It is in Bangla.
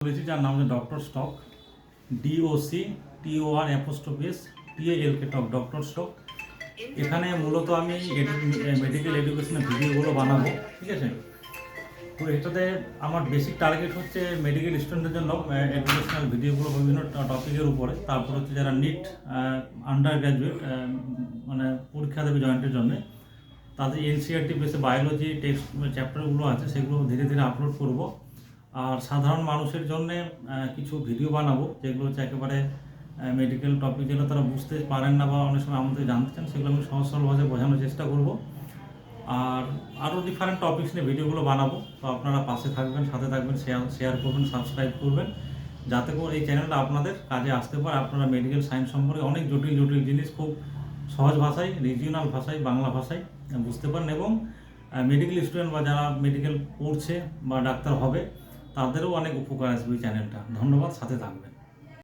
বলেছি যার নাম হচ্ছে doctor stock, DOC TOR অ্যাপোস্ট্রোফি TALK টক, ডক্টর স্টক। এখানে মূলত আমি মেডিকেল এডুকেশনের ভিডিওগুলো বানাবো, ঠিক আছে। তো এটাতে আমার বেসিক টার্গেট হচ্ছে মেডিকেল স্টুডেন্টের জন্য এডুকেশনাল ভিডিওগুলো বিভিন্ন টপিকের উপরে। তারপর হচ্ছে যারা নিট আন্ডার গ্র্যাজুয়েট মানে পরীক্ষা দেবে জয়েন্টের জন্য, তাদের NCERT বেসে বায়োলজি টেক্সট চ্যাপ্টারগুলো আছে সেগুলো ধীরে ধীরে আপলোড করব। আর সাধারণ মানুষের জন্যে কিছু ভিডিও বানাবো যেগুলো হচ্ছে একেবারে মেডিকেল টপিক, যেগুলো তারা বুঝতে পারেন না বা অনেক সময় আমাদের জানতে চান, সেগুলো আমি সহজ সরল ভাষায় বোঝানোর চেষ্টা করব। আর আরও ডিফারেন্ট টপিকস নিয়ে ভিডিওগুলো বানাবো। তো আপনারা পাশে থাকবেন, সাথে থাকবেন, শেয়ার করবেন, সাবস্ক্রাইব করবেন, যাতে করে এই চ্যানেলটা আপনাদের কাজে আসতে পারে। আপনারা মেডিকেল সায়েন্স সম্পর্কে অনেক জটিল জটিল জিনিস খুব সহজ ভাষায়, রিজিওনাল ভাষায়, বাংলা ভাষায় বুঝতে পারেন, এবং মেডিকেল স্টুডেন্ট বা যারা মেডিকেল পড়ছে বা ডাক্তার হবে তাদেরও অনেক উপকার আসবে এই চ্যানেলটা। ধন্যবাদ, সাথে থাকবেন।